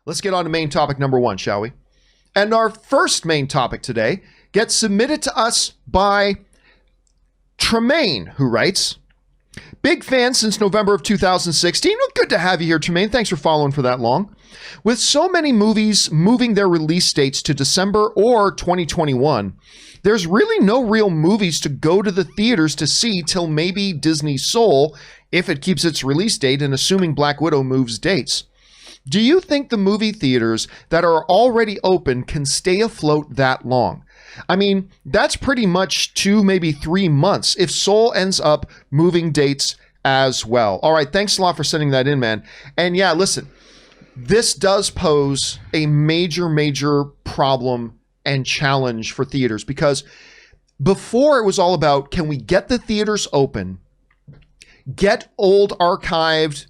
let's get on to main topic number 1, shall we? And our first main topic today gets submitted to us by Tramaine, who writes, big fan since November of 2016. Well, good to have you here, Tramaine. Thanks for following for that long. With so many movies moving their release dates to December or 2021, there's really no real movies to go to the theaters to see till maybe Disney's Soul, if it keeps its release date and assuming Black Widow moves dates. Do you think the movie theaters that are already open can stay afloat that long? I mean, that's pretty much 2, maybe 3 months if Soul ends up moving dates as well. All right, thanks a lot for sending that in, man. And yeah, listen, this does pose a major problem and challenge for theaters, because before it was all about, can we get the theaters open, get old archived,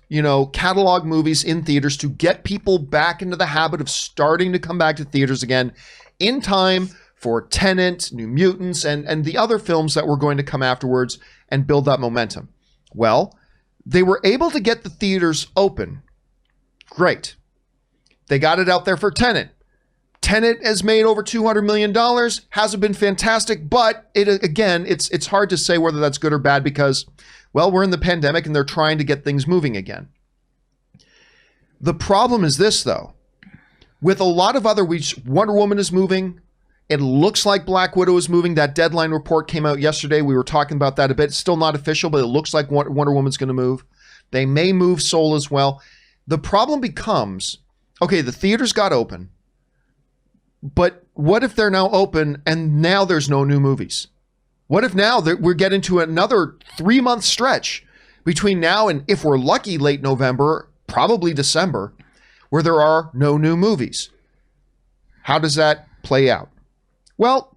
catalog movies in theaters to get people back into the habit of starting to come back to theaters again in time for Tenet, New Mutants, and the other films that were going to come afterwards and build that momentum. Well, they were able to get the theaters open. Great. They got it out there for Tenet. Tenet has made over $200 million, hasn't been fantastic, but it's hard to say whether that's good or bad because, well, we're in the pandemic and they're trying to get things moving again. The problem is this, though. With a lot of other weeks, Wonder Woman is moving. It looks like Black Widow is moving. That Deadline report came out yesterday. We were talking about that a bit. It's still not official, but it looks like Wonder Woman's going to move. They may move Soul as well. The problem becomes, okay, the theaters got open, but what if they're now open and now there's no new movies? What if now we're getting to another 3-month stretch between now and, if we're lucky, late November, probably December, where there are no new movies? How does that play out? Well,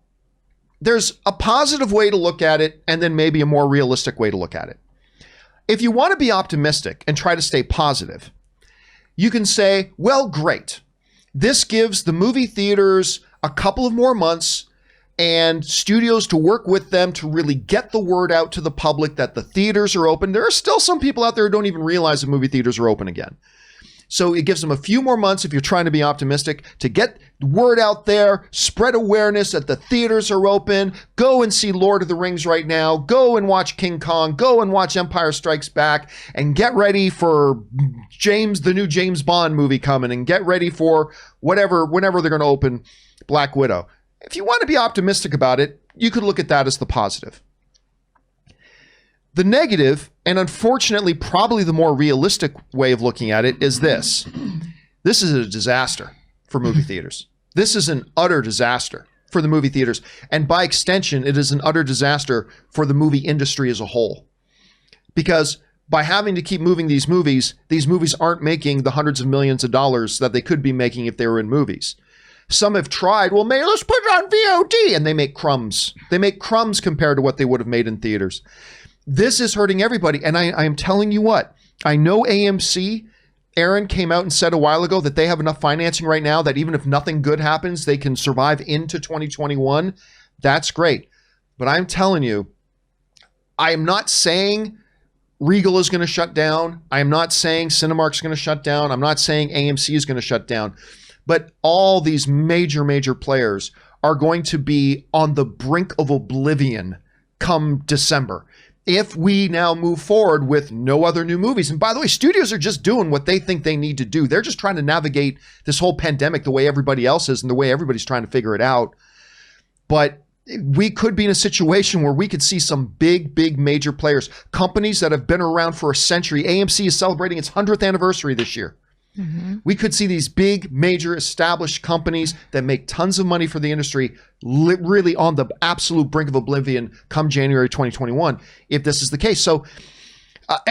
there's a positive way to look at it and then maybe a more realistic way to look at it. If you want to be optimistic and try to stay positive, you can say, well, great. This gives the movie theaters a couple of more months and studios to work with them to really get the word out to the public that the theaters are open. There are still some people out there who don't even realize that movie theaters are open again. So it gives them a few more months, if you're trying to be optimistic, to get word out there, spread awareness that the theaters are open. Go and see Lord of the Rings right now. Go and watch King Kong. Go and watch Empire Strikes Back, and get ready for the new James Bond movie coming, and get ready for whenever they're going to open Black Widow. If you want to be optimistic about it, you could look at that as the positive. The negative, and unfortunately probably the more realistic way of looking at it, is this. This is a disaster for movie theaters. This is an utter disaster for the movie theaters. And by extension, it is an utter disaster for the movie industry as a whole. Because by having to keep moving these movies aren't making the hundreds of millions of dollars that they could be making if they were in movies. Some have tried, well, maybe let's put it on VOD, and they make crumbs. They make crumbs compared to what they would have made in theaters. This is hurting everybody. And I am telling you what, I know AMC, Aaron came out and said a while ago that they have enough financing right now that even if nothing good happens, they can survive into 2021. That's great. But I'm telling you, I am not saying Regal is going to shut down. I am not saying Cinemark is going to shut down. I'm not saying AMC is going to shut down. But all these major players are going to be on the brink of oblivion come December, if we now move forward with no other new movies. And by the way, studios are just doing what they think they need to do. They're just trying to navigate this whole pandemic the way everybody else is and the way everybody's trying to figure it out. But we could be in a situation where we could see some big major players, companies that have been around for a century. AMC is celebrating its 100th anniversary this year. Mm-hmm. We could see these big, major, established companies that make tons of money for the industry really on the absolute brink of oblivion come January 2021, if this is the case. So,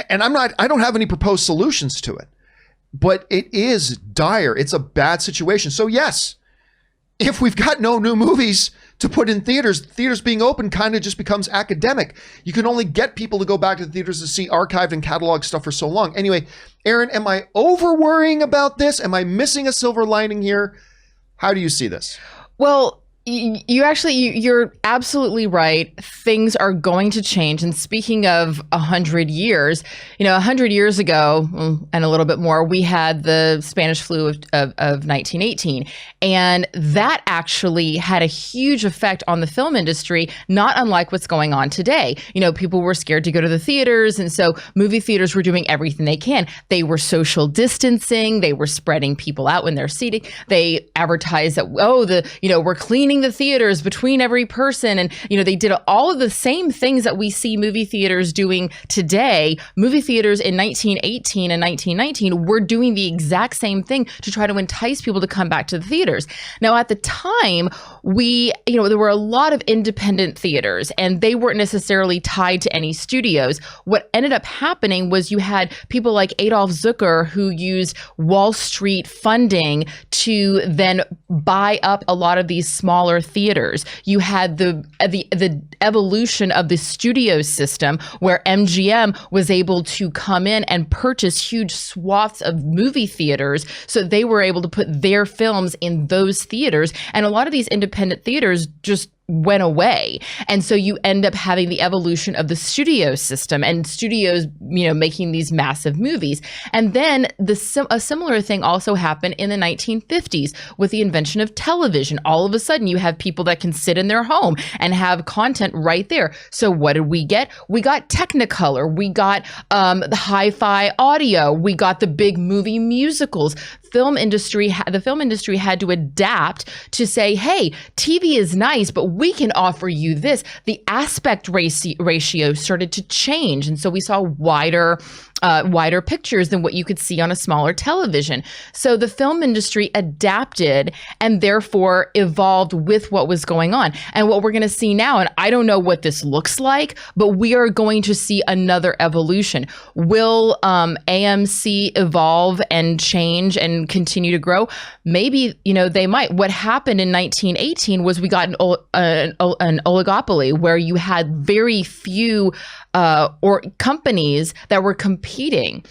and I don't have any proposed solutions to it, but it is dire. It's a bad situation. So yes, if we've got no new movies to put in theaters being open kind of just becomes academic. You can only get people to go back to the theaters to see archived and catalog stuff for so long. Anyway, Aaron, am I over worrying about this? Am I missing a silver lining here? How do you see this? Well, You're absolutely right. Things are going to change. And speaking of 100 years, 100 years ago and a little bit more, we had the Spanish flu of 1918. And that actually had a huge effect on the film industry, not unlike what's going on today. People were scared to go to the theaters. And so movie theaters were doing everything they can. They were social distancing. They were spreading people out when they're seating. They advertised that, we're cleaning the theaters between every person. And, they did all of the same things that we see movie theaters doing today. Movie theaters in 1918 and 1919 were doing the exact same thing to try to entice people to come back to the theaters. Now, at the time, there were a lot of independent theaters and they weren't necessarily tied to any studios. What ended up happening was you had people like Adolf Zucker who used Wall Street funding to then buy up a lot of these smaller theaters. You had the evolution of the studio system where MGM was able to come in and purchase huge swaths of movie theaters, so they were able to put their films in those theaters. And a lot of these independent theaters just went away. And so you end up having the evolution of the studio system and studios, making these massive movies. And then a similar thing also happened in the 1950s with the invention of television. All of a sudden you have people that can sit in their home and have content right there. So what did we get? We got Technicolor. We got the hi-fi audio. We got the big movie musicals. The film industry had to adapt to say, hey, TV is nice, but we can offer you this. The aspect ratio started to change. And so we saw wider pictures than what you could see on a smaller television. So the film industry adapted and therefore evolved with what was going on. And what we're going to see now, and I don't know what this looks like, but we are going to see another evolution. Will AMC evolve and change and continue to grow? Maybe, they might. What happened in 1918 was we got an oligopoly where you had very few or companies that were competing.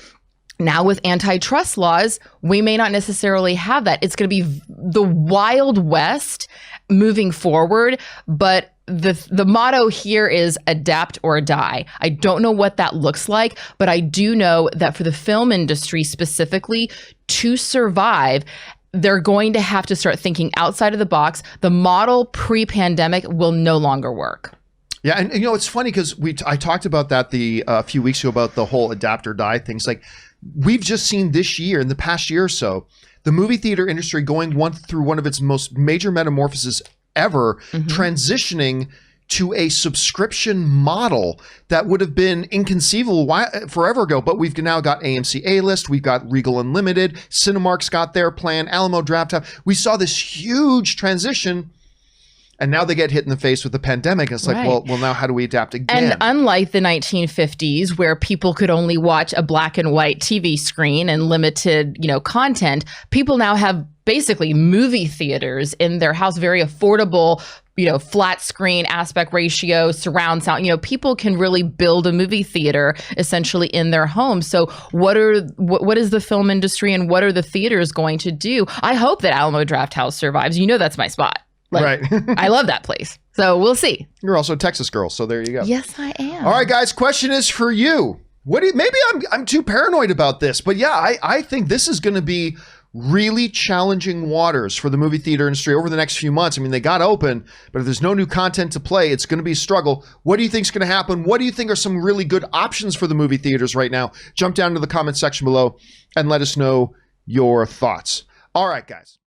Now with antitrust laws, we may not necessarily have that. It's going to be the Wild West moving forward, but the motto here is adapt or die. I don't know what that looks like, but I do know that for the film industry specifically, to survive, they're going to have to start thinking outside of the box. The model pre-pandemic will no longer work. Yeah, and it's funny because I talked about that a few weeks ago about the whole adapt or die things. Like we've just seen this year, in the past year or so, the movie theater industry going through one of its most major metamorphoses ever, transitioning to a subscription model that would have been inconceivable forever ago. But we've now got AMC A-List, we've got Regal Unlimited, Cinemark's got their plan, Alamo Drafthouse. We saw this huge transition. And now they get hit in the face with the pandemic. It's like, right. well, now how do we adapt again? And unlike the 1950s, where people could only watch a black and white TV screen and limited, content, people now have basically movie theaters in their house, very affordable, flat screen, aspect ratio, surround sound. People can really build a movie theater essentially in their home. So what is the film industry and what are the theaters going to do? I hope that Alamo Drafthouse survives. That's my spot. Right. I love that place. So we'll see. You're also a Texas girl, so there you go. Yes, I am. All right, guys, question is for you. Maybe I'm too paranoid about this, but yeah, I think this is going to be really challenging waters for the movie theater industry over the next few months. I mean, they got open, but if there's no new content to play, it's going to be a struggle. What do you think is going to happen? What do you think are some really good options for the movie theaters right now? Jump down to the comment section below and let us know your thoughts. All right, guys.